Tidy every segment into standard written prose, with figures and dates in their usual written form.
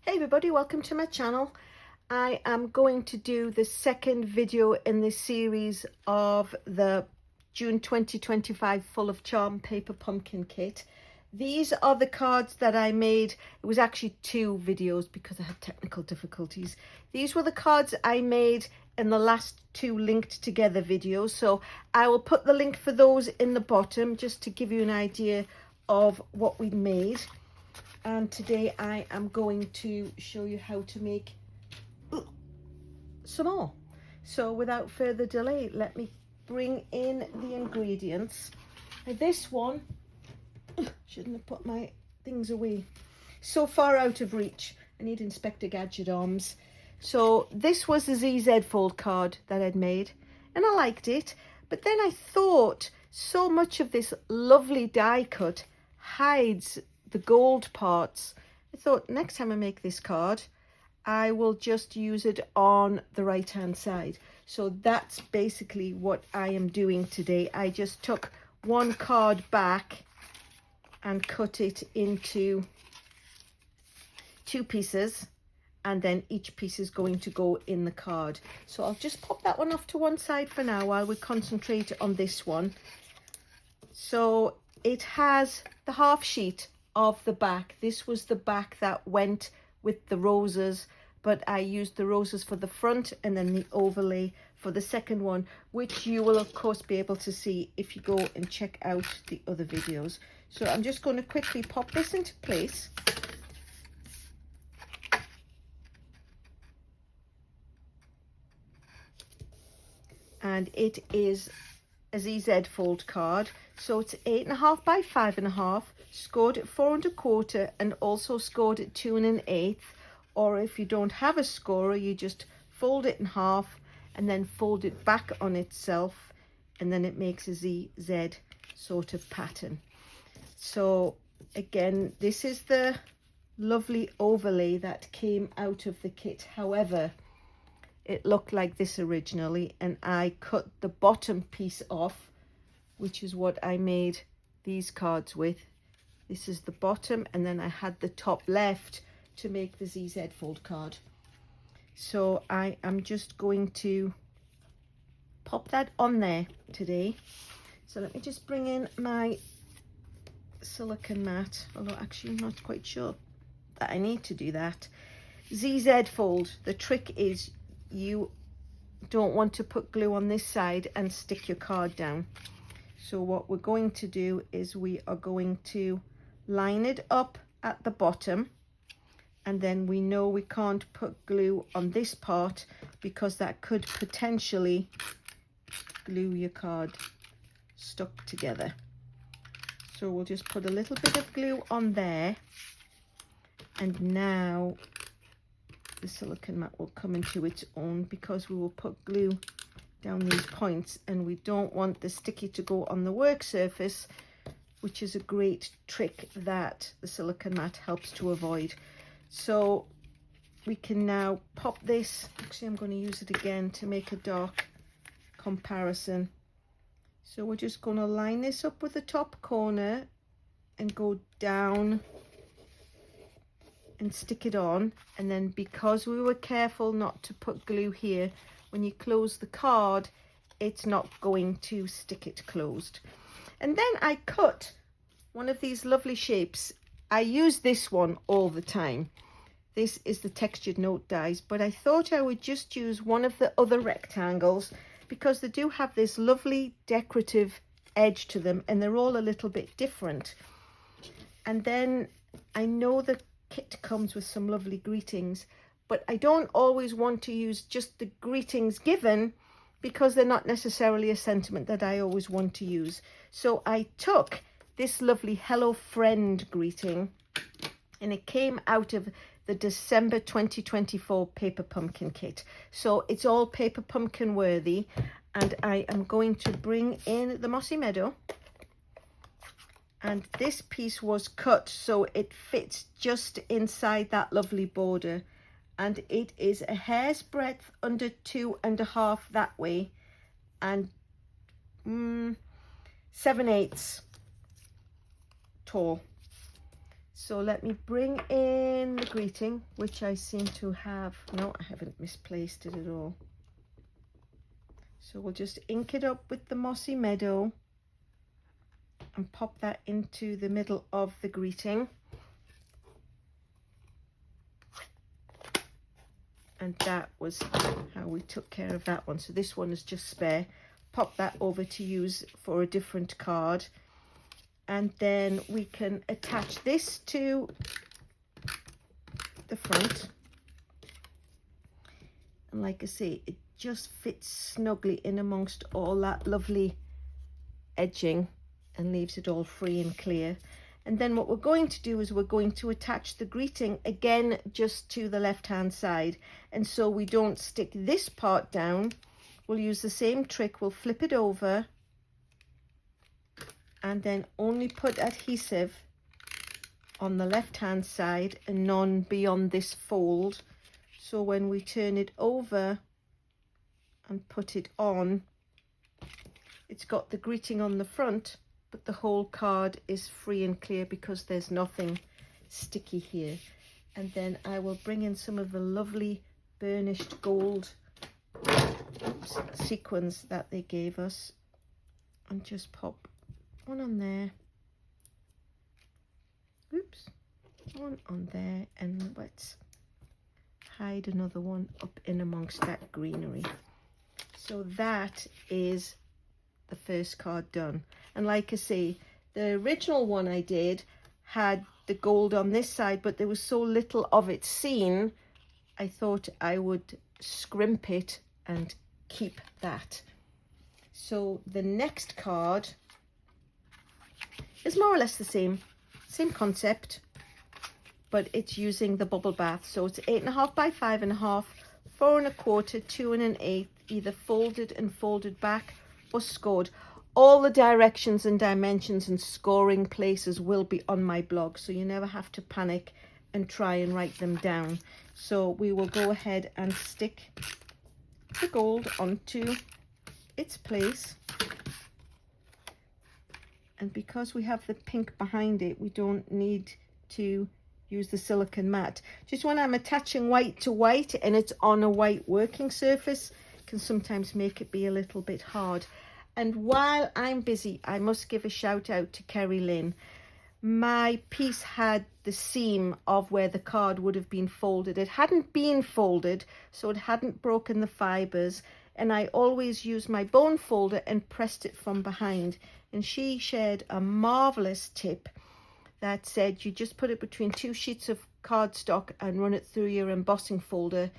Hey everybody, welcome to my channel. I am going to do the second video in this series of the June 2025 Full of Charm paper pumpkin kit. These are the cards that I made. It was actually two videos because I had technical difficulties. These were the cards I made in the last two linked together videos. So I will put the link for those in the bottom just to give you an idea of what we made. And today I am going to show you how to make some more. So without further delay, let me bring in the ingredients. Now this one, shouldn't have put my things away. So far out of reach. I need Inspector Gadget arms. So this was the ZZ fold card that I'd made and I liked it. But then I thought so much of this lovely die cut hides the gold parts. I thought next time I make this card I will just use it on the right hand side. So that's basically what I am doing today. I just took one card back and cut it into two pieces, and then each piece is going to go in the card. So I'll just pop that one off to one side for now while we concentrate on this one. So it has the half sheet of the back. This was the back that went with the roses, but I used the roses for the front and then the overlay for the second one, which you will of course be able to see if you go and check out the other videos. So I'm just going to quickly pop this into place. And it is a ZZ fold card, so it's 8.5 by 5.5, scored at 4 1/4 and also scored at 2 1/8. Or if you don't have a scorer, you just fold it in half and then fold it back on itself, and then it makes a ZZ sort of pattern. So again, this is the lovely overlay that came out of the kit. However, it looked like this originally and I cut the bottom piece off, which is what I made these cards with. This is the bottom, and then I had the top left to make the ZZ fold card. So I am just going to pop that on there today. So let me just bring in my silicone mat, although actually I'm not quite sure that I need to do that. ZZ fold, the trick is you don't want to put glue on this side and stick your card down. So what we're going to do is we are going to line it up at the bottom, and then we know we can't put glue on this part because that could potentially glue your card stuck together. So we'll just put a little bit of glue on there, and now the silicone mat will come into its own because we will put glue down these points, and we don't want the sticky to go on the work surface, which is a great trick that the silicone mat helps to avoid. So we can now pop this. Actually, I'm going to use it again to make a dark comparison. So we're just going to line this up with the top corner and go down and stick it on. And then because we were careful not to put glue here, when you close the card it's not going to stick it closed. And then I cut one of these lovely shapes. I use this one all the time. This is the textured note dies, but I thought I would just use one of the other rectangles because they do have this lovely decorative edge to them and they're all a little bit different. And then I know the kit comes with some lovely greetings, but I don't always want to use just the greetings given because they're not necessarily a sentiment that I always want to use. So I took this lovely Hello Friend greeting, and it came out of the December 2024 paper pumpkin kit. So it's all paper pumpkin worthy, and I am going to bring in the Mossy Meadow. And this piece was cut so it fits just inside that lovely border, and it is a hair's breadth under 2.5 that way, and 7/8 tall. So let me bring in the greeting, which I seem to have, no, I haven't misplaced it at all. So we'll just ink it up with the Mossy Meadow and pop that into the middle of the greeting. And that was how we took care of that one. So this one is just spare. Pop that over to use for a different card. And then we can attach this to the front. And like I say, it just fits snugly in amongst all that lovely edging and leaves it all free and clear. And then what we're going to do is we're going to attach the greeting again just to the left hand side. And so we don't stick this part down, we'll use the same trick. We'll flip it over and then only put adhesive on the left hand side and none beyond this fold. So when we turn it over and put it on, it's got the greeting on the front, but the whole card is free and clear because there's nothing sticky here. And then I will bring in some of the lovely burnished gold sequins that they gave us and just pop one on there, oops, one on there, and let's hide another one up in amongst that greenery. So that is the first card done. And like I say, the original one I did had the gold on this side, but there was so little of it seen, I thought I would scrimp it and keep that. So the next card is more or less the same concept, but it's using the bubble bath. So it's 8.5 by 5.5, 4 1/4, 2 1/8, either folded and folded back or scored. All the directions and dimensions and scoring places will be on my blog, so you never have to panic and try and write them down. So we will go ahead and stick the gold onto its place. And because we have the pink behind it, we don't need to use the silicone mat. Just when I'm attaching white to white and it's on a white working surface, can sometimes make it be a little bit hard. And while I'm busy, I must give a shout out to Kerry Lynn. My piece had the seam of where the card would have been folded. It hadn't been folded, so it hadn't broken the fibres. And I always used my bone folder and pressed it from behind. And she shared a marvellous tip that said you just put it between 2 sheets of cardstock and run it through your embossing folder,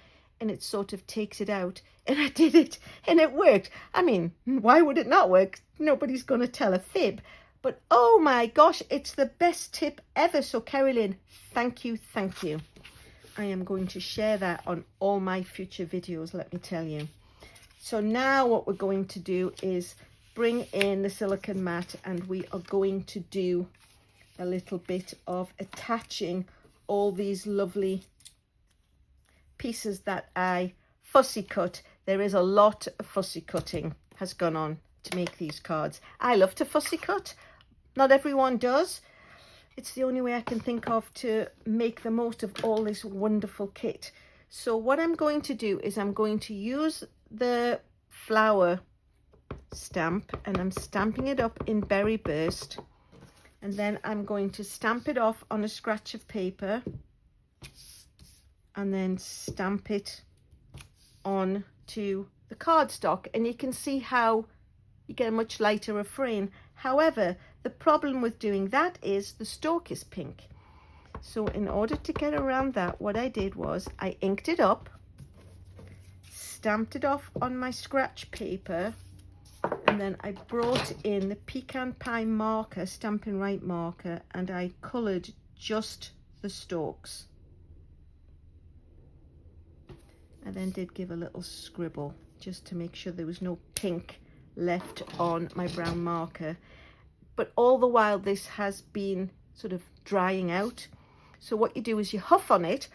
and it sort of takes it out. And I did it and it worked. I mean, why would it not work? Nobody's going to tell a fib. But oh my gosh, it's the best tip ever. So Kerry Lynn, thank you, thank you. I am going to share that on all my future videos, let me tell you. So now what we're going to do is bring in the silicone mat, and we are going to do a little bit of attaching all these lovely pieces that I fussy cut. There is a lot of fussy cutting has gone on to make these cards. I love to fussy cut. Not everyone does. It's the only way I can think of to make the most of all this wonderful kit. So what I'm going to do is I'm going to use the flower stamp, and I'm stamping it up in Berry Burst, and then I'm going to stamp it off on a scratch of paper and then stamp it on to the cardstock, and you can see how you get a much lighter refrain. However, the problem with doing that is the stalk is pink. So in order to get around that, what I did was I inked it up, stamped it off on my scratch paper, and then I brought in the Pecan Pie marker, Stampin' Right marker, and I coloured just the stalks. I then did give a little scribble just to make sure there was no pink left on my brown marker. But all the while this has been sort of drying out. So what you do is you huff on it,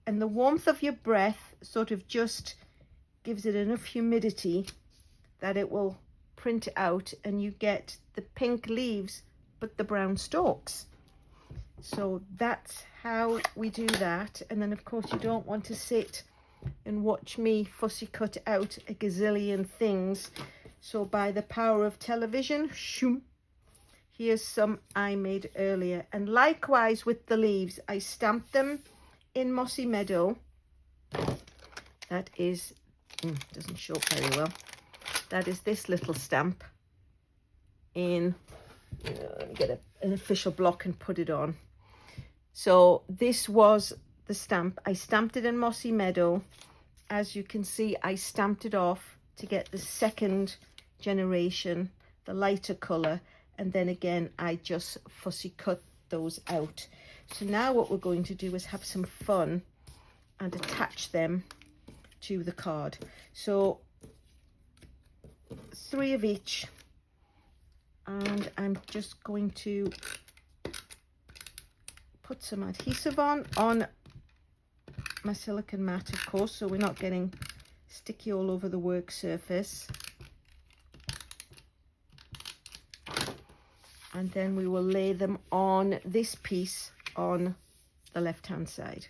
and the warmth of your breath sort of just gives it enough humidity that it will print out, and you get the pink leaves but the brown stalks. So that's how we do that. And then of course you don't want to sit and watch me fussy cut out a gazillion things. So by the power of television, shoom, here's some I made earlier. And likewise with the leaves, I stamped them in Mossy Meadow. That is, doesn't show very well. That is this little stamp in, let me get an official block and put it on. So this was the stamp. I stamped it in Mossy Meadow. As you can see, I stamped it off to get the second generation, the lighter colour. And then again, I just fussy cut those out. So now what we're going to do is have some fun and attach them to the card. So 3 of each, and I'm just going to put some adhesive on my silicone mat, of course, so we're not getting sticky all over the work surface. And then we will lay them on this piece on the left hand side.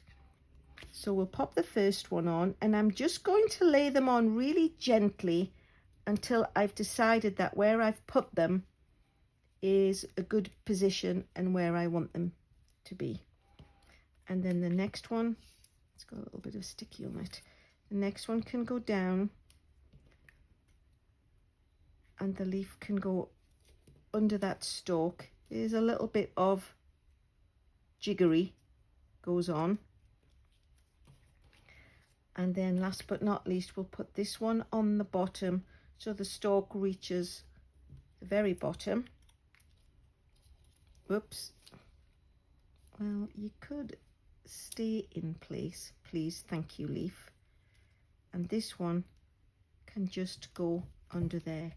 So we'll pop the first one on, and I'm just going to lay them on really gently until I've decided that where I've put them is a good position and where I want them to be. And then the next one, it's got a little bit of sticky on it. The next one can go down, and the leaf can go under that stalk. There's a little bit of jiggery goes on. And then last but not least, we'll put this one on the bottom so the stalk reaches the very bottom. Whoops. Well, you could stay in place, please. Thank you, leaf. And this one can just go under there.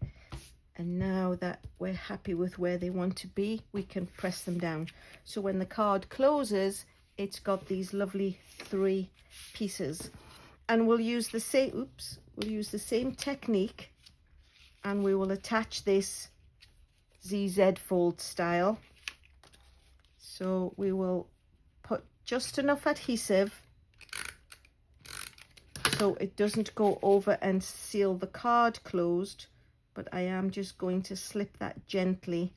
And now that we're happy with where they want to be, we can press them down. So when the card closes, it's got these lovely 3 pieces. And we'll use the same technique, and we will attach this ZZ fold style. So we will put just enough adhesive so it doesn't go over and seal the card closed, but I am just going to slip that gently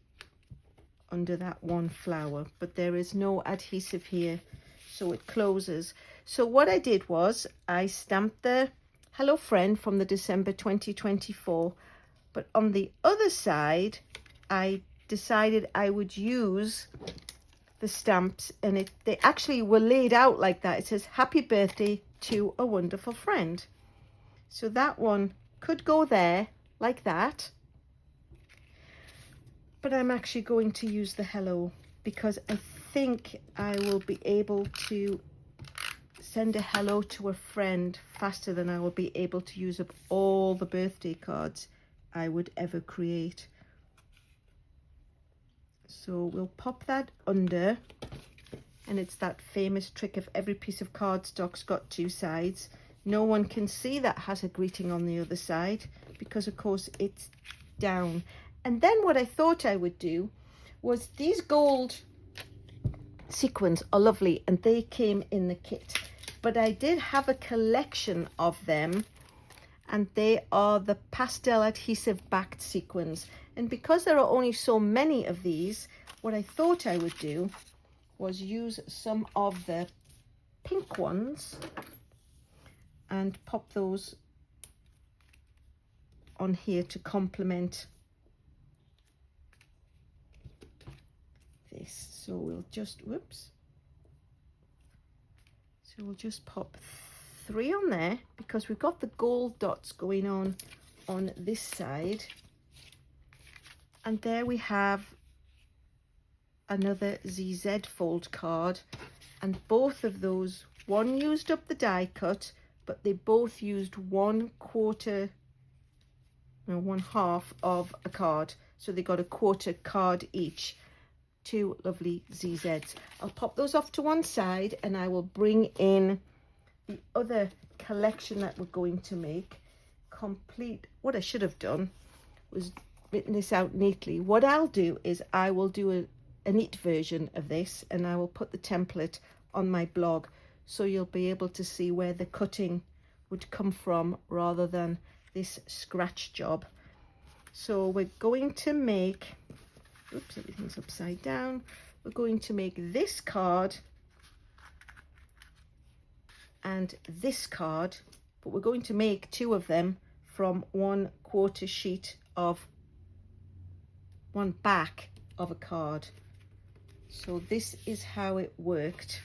under that one flower. But there is no adhesive here, so it closes. So what I did was I stamped the Hello Friend from the December 2024, but on the other side I decided I would use the stamps, and they actually were laid out like that. It says happy birthday to a wonderful friend. So that one could go there like that, but I'm actually going to use the hello because I think I will be able to send a hello to a friend faster than I will be able to use up all the birthday cards I would ever create. So we'll pop that under, and it's that famous trick of every piece of cardstock's got 2 sides. No one can see that has a greeting on the other side because of course it's down. And then what I thought I would do was, these gold sequins are lovely and they came in the kit, but I did have a collection of them, and they are the pastel adhesive backed sequins. And because there are only so many of these, what I thought I would do was use some of the pink ones and pop those on here to complement this. So we'll just, so we'll just pop 3 on there because we've got the gold dots going on this side. And there we have another ZZ fold card, and both of those, one used up the die cut, but they both used 1/4, no, 1/2 of a card, so they got a 1/4 card each. 2 lovely ZZs. I'll pop those off to one side, and I will bring in the other collection that we're going to make complete. What I should have done was written this out neatly. What I'll do is I will do a neat version of this, and I will put the template on my blog, so you'll be able to see where the cutting would come from rather than this scratch job. So we're going to make, oops, everything's upside down. We're going to make this card and this card, but we're going to make two of them from 1/4 sheet of one back of a card. So this is how it worked.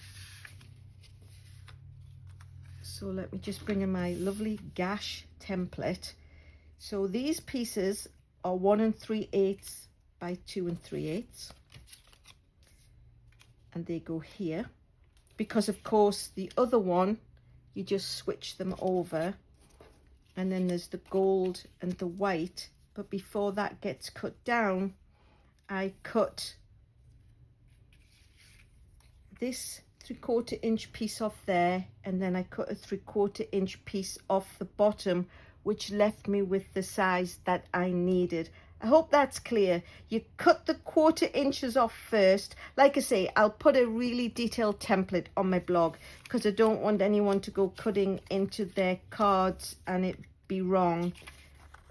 So let me just bring in my lovely gash template. So these pieces are 1 3/8 by 2 3/8, and they go here, because of course the other one you just switch them over, and then there's the gold and the white. But before that gets cut down, I cut this 3/4 inch piece off there, and then I cut a 3/4 inch piece off the bottom, which left me with the size that I needed. I hope that's clear. You cut the 1/4 inches off first. Like I say, I'll put a really detailed template on my blog, because I don't want anyone to go cutting into their cards and it be wrong.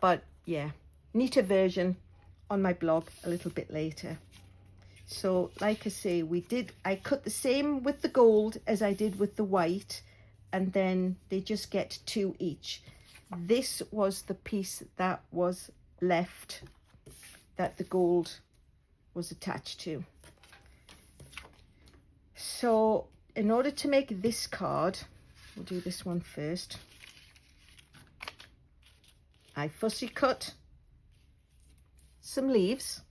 But yeah, neater version on my blog a little bit later. So like I say, I cut the same with the gold as I did with the white, and then they just get 2 each. This was the piece that was left that the gold was attached to. So in order to make this card, we'll do this one first. I fussy cut some leaves,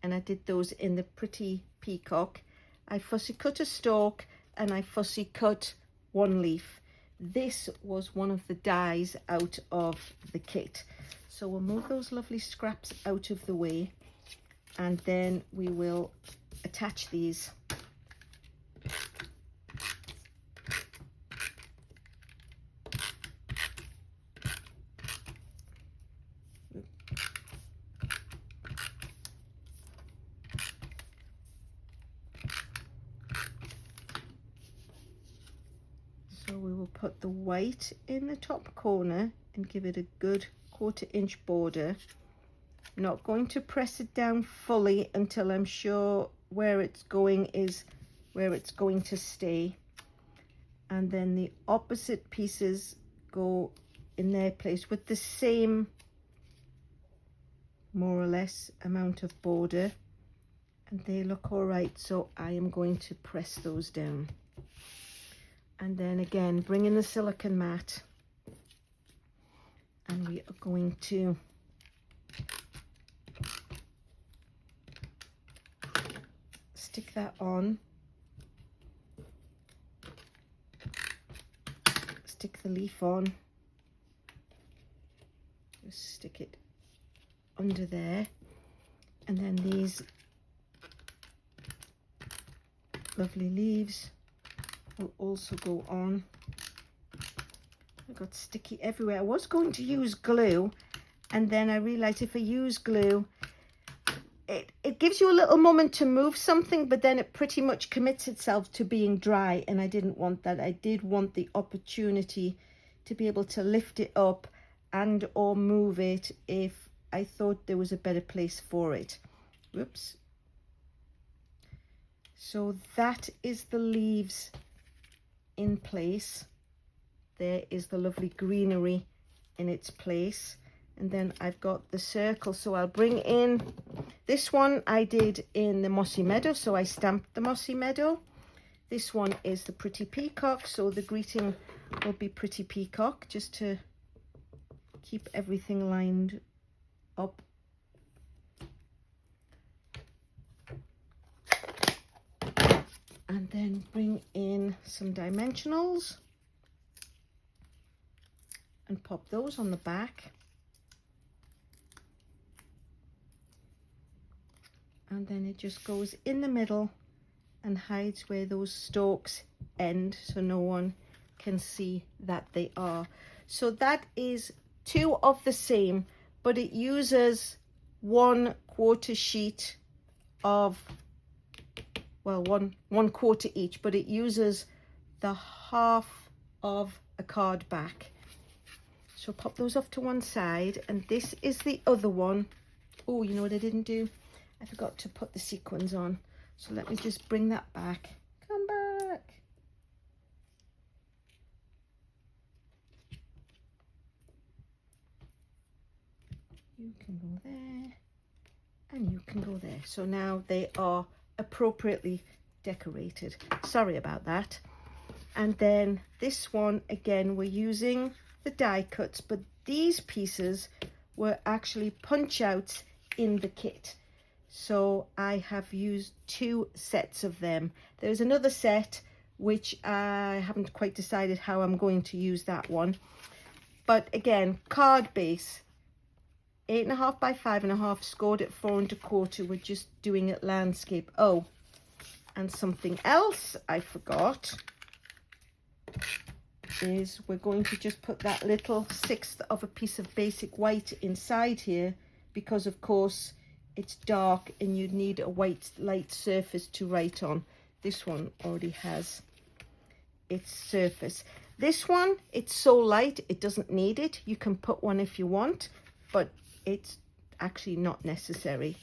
and I did those in the Pretty Peacock. I fussy cut a stalk, and I fussy cut one leaf. This was one of the dies out of the kit. So we'll move those lovely scraps out of the way, and then we will attach these. So we will put the white in the top corner and give it a good 1/4 inch border. Not going to press it down fully until I'm sure where it's going is where it's going to stay. And then the opposite pieces go in their place with the same more or less amount of border, and they look all right. So I am going to press those down. And then again, bring in the silicone mat, and we are going to stick that on, stick the leaf on, just stick it under there, and then these lovely leaves will also go on. I got sticky everywhere. I was going to use glue, and then I realized if I use glue, it gives you a little moment to move something, but then it pretty much commits itself to being dry, and I didn't want that. I did want the opportunity to be able to lift it up and or move it if I thought there was a better place for it. Whoops. So that is the leaves in place. There is the lovely greenery in its place, and then I've got the circle. So I'll bring in this one. I did in the Mossy Meadow, so I stamped the Mossy Meadow. This one is the Pretty Peacock, so the greeting will be Pretty Peacock, just to keep everything lined up. And then bring in some dimensionals and pop those on the back. And then it just goes in the middle and hides where those stalks end, so no one can see that they are. So that is two of the same, but it uses 1/4 sheet of well, one quarter each, but it uses the half of a card back. So pop those off to one side, and this is the other one. Oh, you know what I didn't do? I forgot to put the sequins on. So let me just bring that back. Come back. You can go there, and you can go there. So now they are appropriately decorated. Sorry about that. And then this one, again, we're using the die cuts, but these pieces were actually punch outs in the kit. So I have used 2 sets of them. There's another set which I haven't quite decided how I'm going to use that one. But again, card base, 8.5 by 5.5, scored at 4 1/4. We're just doing it landscape. Oh, and something else I forgot is we're going to just put that little 1/6 of a piece of basic white inside here, because of course it's dark and you'd need a white light surface to write on. This one already has its surface. This one, it's so light it doesn't need it. You can put one if you want, but it's actually not necessary.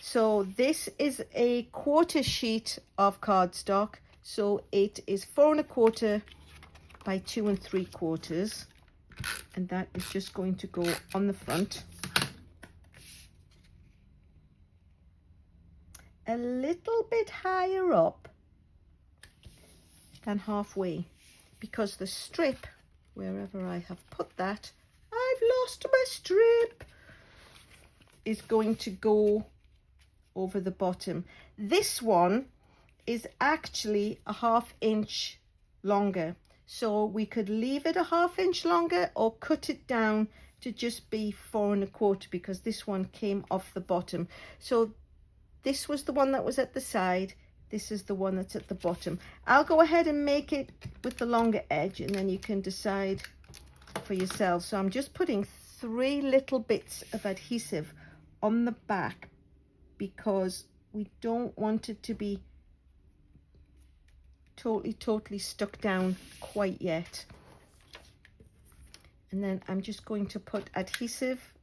So this is a quarter sheet of cardstock, so it is 4 1/4 by 2 3/4, and that is just going to go on the front. A little bit higher up than halfway, because the strip, wherever I have put that, I've lost my strip, is going to go over the bottom. This one is actually a 1/2 inch longer, so we could leave it a 1/2 inch longer or cut it down to just be 4 1/4, because this one came off the bottom. So this was the one that was at the side. This is the one that's at the bottom. I'll go ahead and make it with the longer edge, and then you can decide for yourself. So I'm just putting 3 little bits of adhesive on the back, because we don't want it to be totally stuck down quite yet. And then I'm just going to put adhesive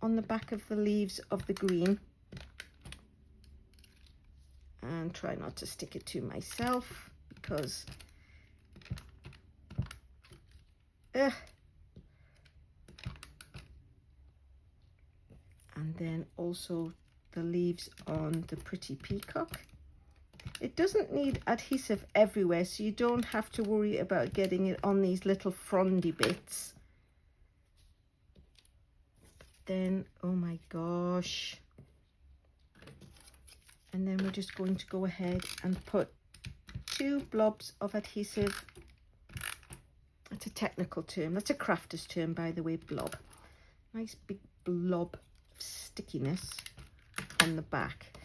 on the back of the leaves of the green, and try not to stick it to myself, because and then also the leaves on the pretty peacock. It doesn't need adhesive everywhere, so you don't have to worry about getting it on these little frondy bits. But then, oh my gosh. And then we're just going to go ahead and put 2 blobs of adhesive. That's a technical term. That's a crafter's term, by the way, blob. Nice big blob of stickiness on the back.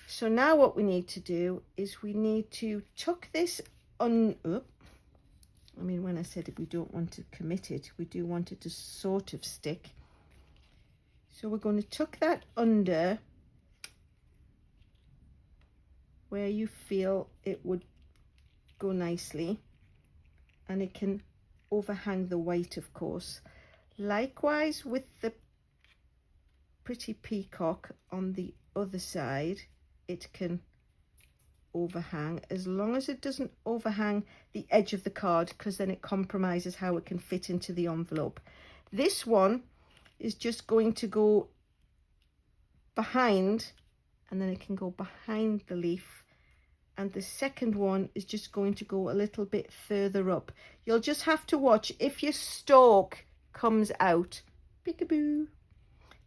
So now what we need to do is we need to tuck this on. I mean, when I said it, we don't want to commit it. We do want it to sort of stick. So we're going to tuck that under where you feel it would go nicely, and it can overhang the white, of course. Likewise with the pretty peacock on the other side, it can overhang, as long as it doesn't overhang the edge of the card, because then it compromises how it can fit into the envelope. This one is just going to go behind, and then it can go behind the leaf, and the second one is just going to go a little bit further up. You'll just have to watch. If your stalk comes out, peekaboo,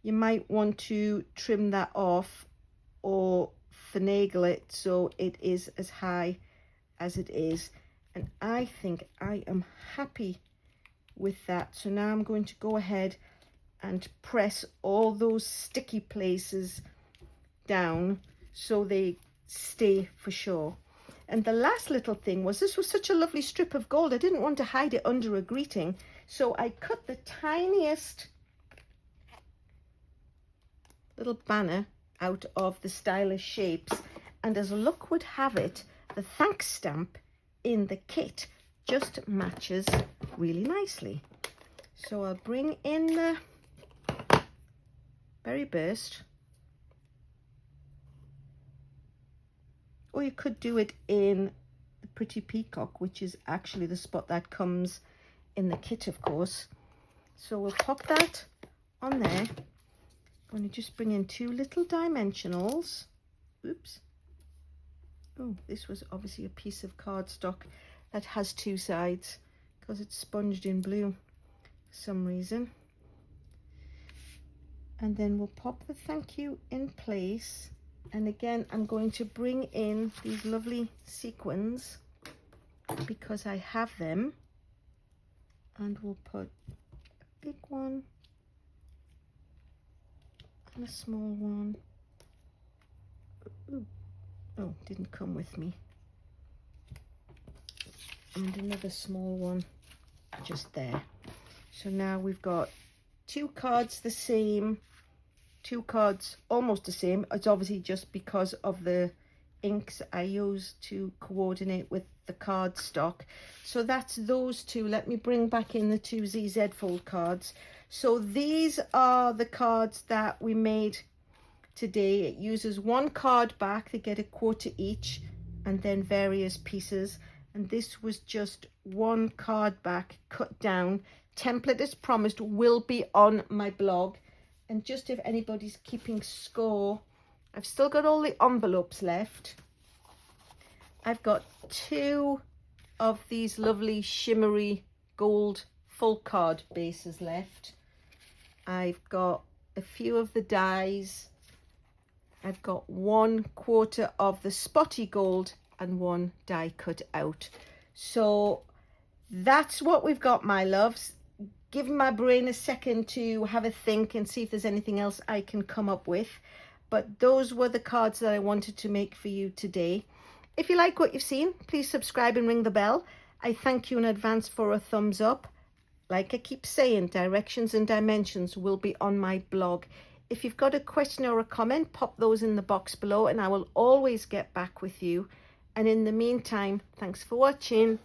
you might want to trim that off or finagle it so it is as high as it is. And I think I am happy with that. So now I'm going to go ahead and press all those sticky places down so they stay for sure. And the last little thing was, this was such a lovely strip of gold, I didn't want to hide it under a greeting, so I cut the tiniest little banner out of the stylish shapes, And as luck would have it, the thanks stamp in the kit just matches really nicely. So I'll bring in the berry burst, or you could do it in the pretty peacock, which is actually the spot that comes in the kit, of course. So we'll pop that on there. I'm going to just bring in 2 little dimensionals. Oops. Oh, this was obviously a piece of cardstock that has 2 sides because it's sponged in blue for some reason. And then we'll pop the thank you in place. And again, I'm going to bring in these lovely sequins because I have them. And we'll put a big one and a small one. Ooh. Oh, didn't come with me. And another small one just there. So now we've got 2 cards the same, 2 cards almost the same. It's obviously just because of the inks I use to coordinate with the cardstock. So that's those 2. Let me bring back in the 2 ZZ fold cards. So these are the cards that we made today. It uses 1 card back. They get a quarter each and then various pieces. And this was just 1 card back cut down. Template as promised will be on my blog. And just if anybody's keeping score, I've still got all the envelopes left. I've got 2 of these lovely shimmery gold full card bases left. I've got a few of the dies. I've got 1/4 of the spotty gold and 1 die cut out. So that's what we've got, my loves. Give my brain a second to have a think and see if there's anything else I can come up with. But those were the cards that I wanted to make for you today. If you like what you've seen, please subscribe and ring the bell. I thank you in advance for a thumbs up. Like I keep saying, directions and dimensions will be on my blog. If you've got a question or a comment, pop those in the box below and I will always get back with you. And in the meantime, thanks for watching.